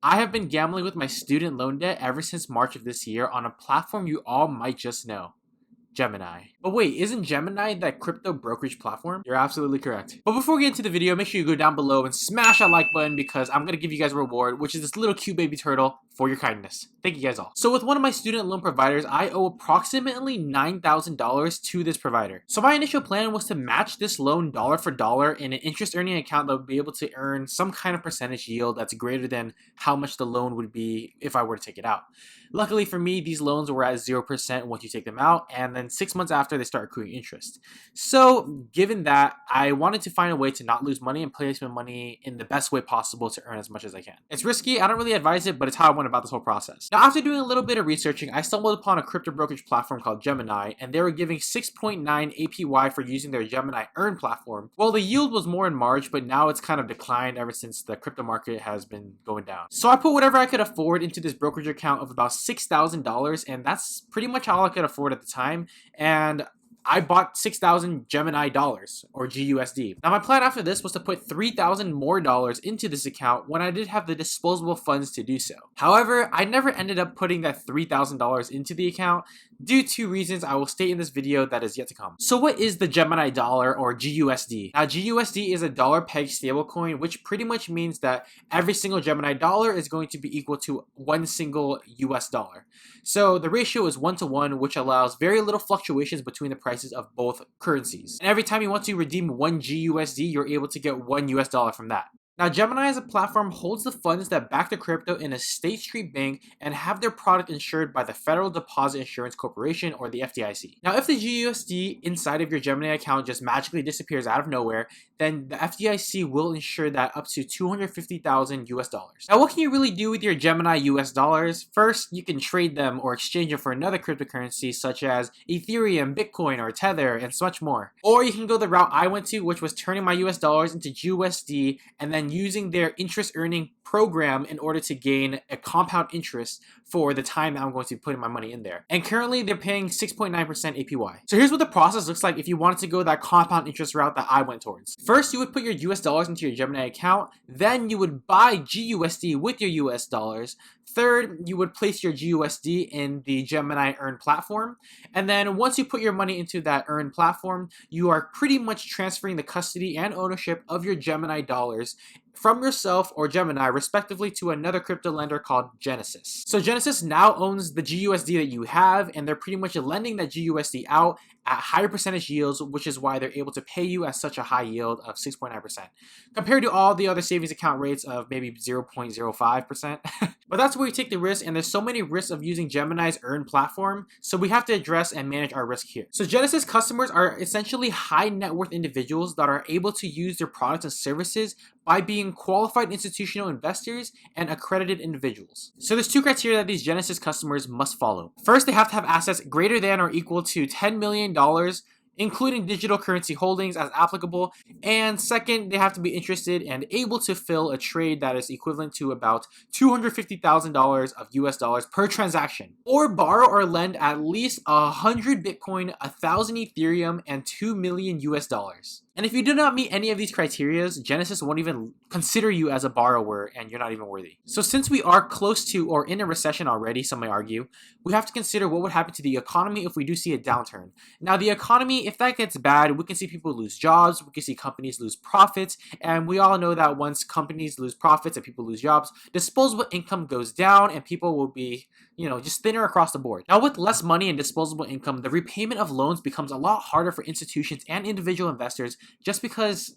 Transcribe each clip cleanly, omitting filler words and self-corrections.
I have been gambling with my student loan debt ever since March of this year on a platform you all might just know. Gemini. But wait, isn't Gemini that crypto brokerage platform? You're absolutely correct. But before we get into the video, make sure you go down below and smash that like button because I'm going to give you guys a reward, which is this little cute baby turtle for your kindness. Thank you guys all. So with one of my student loan providers, I owe approximately $9,000 to this provider. So my initial plan was to match this loan dollar for dollar in an interest earning account that would be able to earn some kind of percentage yield that's greater than how much the loan would be if I were to take it out. Luckily for me, these loans were at 0% once you take them out, and then 6 months after they start accruing interest. So given that, I wanted to find a way to not lose money and place my money in the best way possible to earn as much as I can. It's risky, I don't really advise it, but it's how I went about this whole process. Now after doing a little bit of researching, I stumbled upon a crypto brokerage platform called Gemini, and they were giving 6.9 APY for using their Gemini Earn platform. Well, the yield was more in March, but now it's kind of declined ever since the crypto market has been going down. So I put whatever I could afford into this brokerage account of about $6,000, and that's pretty much all I could afford at the time. And I bought 6,000 Gemini dollars or GUSD. Now my plan after this was to put 3,000 more dollars into this account when I did have the disposable funds to do so. However, I never ended up putting that $3,000 into the account due to reasons I will state in this video that is yet to come. So what is the Gemini dollar or GUSD? Now GUSD is a dollar peg stablecoin, which pretty much means that every single Gemini dollar is going to be equal to one single US dollar. So the ratio is 1-to-1, which allows very little fluctuations between the prices of both currencies. And every time you want to redeem one GUSD, you're able to get one US dollar from that. Now, Gemini as a platform holds the funds that back the crypto in a State Street bank and have their product insured by the Federal Deposit Insurance Corporation or the FDIC. Now, if the GUSD inside of your Gemini account just magically disappears out of nowhere, then the FDIC will insure that up to 250,000 US dollars. Now, what can you really do with your Gemini US dollars? First, you can trade them or exchange them for another cryptocurrency such as Ethereum, Bitcoin, or Tether, and so much more. Or you can go the route I went to, which was turning my US dollars into GUSD and then using their interest earning program in order to gain a compound interest for the time that I'm going to be putting my money in there. And currently they're paying 6.9% APY. So here's what the process looks like if you wanted to go that compound interest route that I went towards. First, you would put your US dollars into your Gemini account. Then you would buy GUSD with your US dollars. Third, you would place your GUSD in the Gemini Earn platform. And then once you put your money into that Earn platform, you are pretty much transferring the custody and ownership of your Gemini dollars from yourself or Gemini respectively to another crypto lender called Genesis. So Genesis now owns the GUSD that you have, and they're pretty much lending that GUSD out at higher percentage yields, which is why they're able to pay you at such a high yield of 6.9% compared to all the other savings account rates of maybe 0.05%. But that's where you take the risk, and there's so many risks of using Gemini's Earn platform, so we have to address and manage our risk here. So Genesis customers are essentially high net worth individuals that are able to use their products and services by being qualified institutional investors and accredited individuals. So there's two criteria that these Genesis customers must follow. First, they have to have assets greater than or equal to $10 million, including digital currency holdings as applicable. And second, they have to be interested and able to fill a trade that is equivalent to about $250,000 of US dollars per transaction, or borrow or lend at least 100 Bitcoin, 1,000 Ethereum, and 2 million US dollars. And if you do not meet any of these criteria, Genesis won't even consider you as a borrower and you're not even worthy. So since we are close to or in a recession already, some may argue, we have to consider what would happen to the economy if we do see a downturn. Now the economy, if that gets bad, we can see people lose jobs, we can see companies lose profits, and we all know that once companies lose profits and people lose jobs, disposable income goes down and people will be, just thinner across the board. Now with less money and disposable income, the repayment of loans becomes a lot harder for institutions and individual investors just because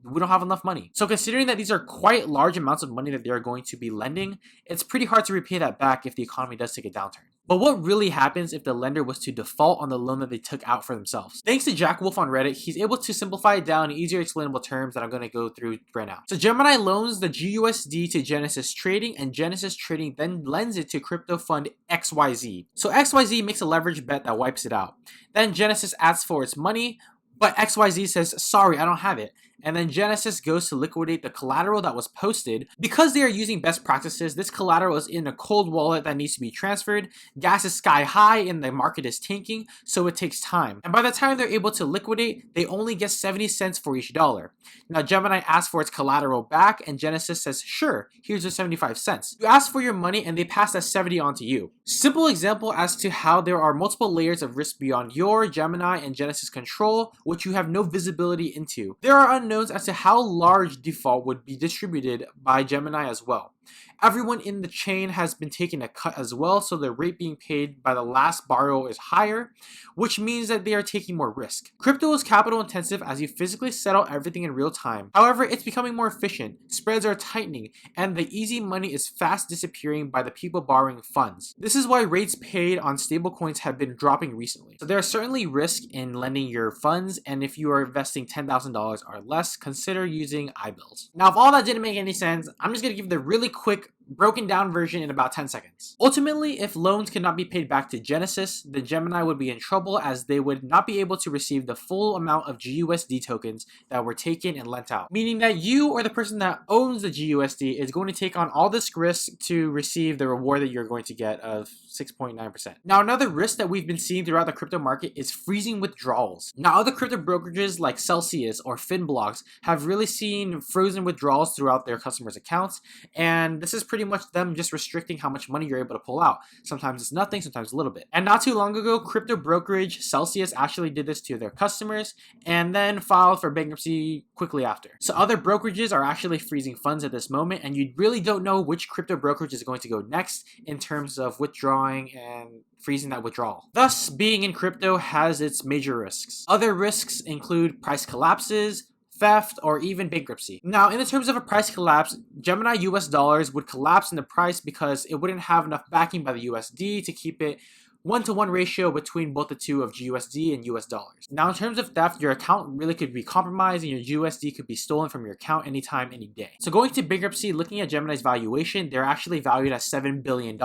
we don't have enough money. So considering that these are quite large amounts of money that they're going to be lending, it's pretty hard to repay that back if the economy does take a downturn. But what really happens if the lender was to default on the loan that they took out for themselves? Thanks to Jack Wolf on Reddit, he's able to simplify it down in easier explainable terms that I'm going to go through right now. So Gemini loans the GUSD to Genesis Trading, and Genesis Trading then lends it to crypto fund XYZ. So XYZ makes a leverage bet that wipes it out. Then Genesis asks for its money, but XYZ says, sorry, I don't have it. and then Genesis goes to liquidate the collateral that was posted. Because they are using best practices, this collateral is in a cold wallet that needs to be transferred. Gas is sky high and the market is tanking, so it takes time. And by the time they're able to liquidate, they only get 70 cents for each dollar. Now Gemini asks for its collateral back, and Genesis says, sure, here's your 75 cents. You ask for your money and they pass that 70 on to you. Simple example as to how there are multiple layers of risk beyond your, Gemini, and Genesis control, which you have no visibility into. There are unknowns as to how large default would be distributed by Gemini as well. Everyone in the chain has been taking a cut as well, so the rate being paid by the last borrower is higher, which means that they are taking more risk. Crypto is capital intensive as you physically settle everything in real time. However, it's becoming more efficient, spreads are tightening, and the easy money is fast disappearing by the people borrowing funds. This is why rates paid on stablecoins have been dropping recently. So there are certainly risks in lending your funds, and if you are investing $10,000 or less, consider using iBills. Now, if all that didn't make any sense, I'm just going to give the really quick broken down version in about 10 seconds. Ultimately, if loans cannot be paid back to Genesis, then Gemini would be in trouble as they would not be able to receive the full amount of GUSD tokens that were taken and lent out. Meaning that you or the person that owns the GUSD is going to take on all this risk to receive the reward that you're going to get of 6.9%. Now, another risk that we've been seeing throughout the crypto market is freezing withdrawals. Now, other crypto brokerages like Celsius or Finblocks have really seen frozen withdrawals throughout their customers' accounts, and this is pretty much them just restricting how much money you're able to pull out. Sometimes it's nothing, sometimes a little bit. And not too long ago, crypto brokerage Celsius actually did this to their customers and then filed for bankruptcy quickly after. So other brokerages are actually freezing funds at this moment, and you really don't know which crypto brokerage is going to go next in terms of withdrawing and freezing that withdrawal. Thus, being in crypto has its major risks. Other risks include price collapses, theft, or even bankruptcy. Now, in the terms of a price collapse, Gemini US dollars would collapse in the price because it wouldn't have enough backing by the USD to keep it 1-to-1 ratio between both the two of GUSD and US dollars. Now, in terms of theft, your account really could be compromised and your USD could be stolen from your account anytime, any day. So going to bankruptcy, looking at Gemini's valuation, they're actually valued at $7 billion.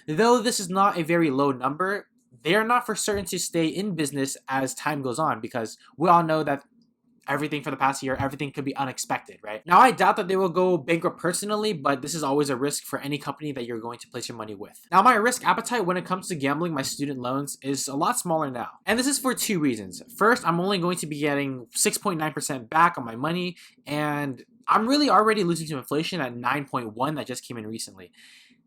Though this is not a very low number, they are not for certain to stay in business as time goes on, because we all know that everything for the past year, everything could be unexpected, right? Now, I doubt that they will go bankrupt personally, but this is always a risk for any company that you're going to place your money with. Now, my risk appetite when it comes to gambling my student loans is a lot smaller now. And this is for two reasons. First, I'm only going to be getting 6.9% back on my money, and I'm really already losing to inflation at 9.1 that just came in recently.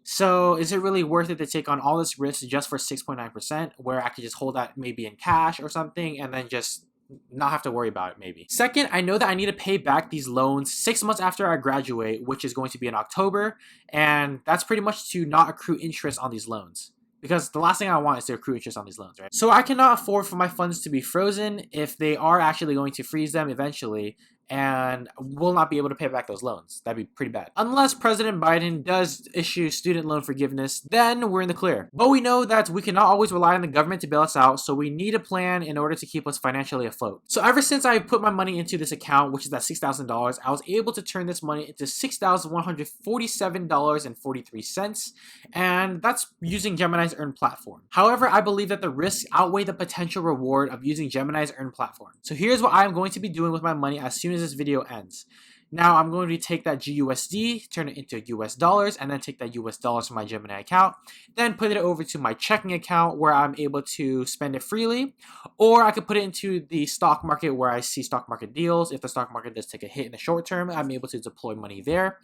So is it really worth it to take on all this risk just for 6.9%, where I could just hold that maybe in cash or something and then just not have to worry about it maybe. Second, I know that I need to pay back these loans 6 months after I graduate, which is going to be in October, and that's pretty much to not accrue interest on these loans. Because the last thing I want is to accrue interest on these loans, right? So I cannot afford for my funds to be frozen if they are actually going to freeze them eventually, and will not be able to pay back those loans. That'd be pretty bad. Unless President Biden does issue student loan forgiveness, then we're in the clear. But we know that we cannot always rely on the government to bail us out, so we need a plan in order to keep us financially afloat. So ever since I put my money into this account, which is at $6,000, I was able to turn this money into $6,147.43, and that's using Gemini's Earn platform. However, I believe that the risks outweigh the potential reward of using Gemini's Earn platform. So here's what I'm going to be doing with my money as soon as this video ends. Now I'm going to take that GUSD, turn it into US dollars, and then take that US dollars from my Gemini account, then put it over to my checking account where I'm able to spend it freely, or I could put it into the stock market where I see stock market deals. If the stock market does take a hit in the short term, I'm able to deploy money there.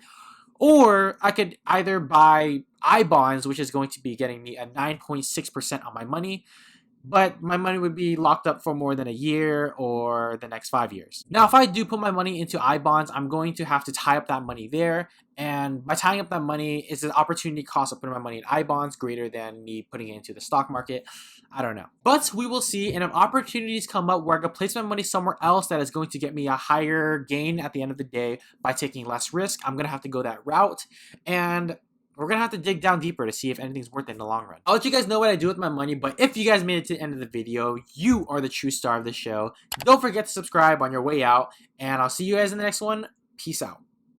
Or I could either buy I-bonds, which is going to be getting me a 9.6% on my money, but my money would be locked up for more than a year or the next 5 years. Now, if I do put my money into I-bonds, I'm going to have to tie up that money there. And by tying up that money, is the opportunity cost of putting my money in I-bonds greater than me putting it into the stock market? I don't know. But we will see. And if opportunities come up where I could place my money somewhere else that is going to get me a higher gain at the end of the day by taking less risk, I'm going to have to go that route. And we're going to have to dig down deeper to see if anything's worth it in the long run. I'll let you guys know what I do with my money, but if you guys made it to the end of the video, you are the true star of the show. Don't forget to subscribe on your way out, and I'll see you guys in the next one. Peace out.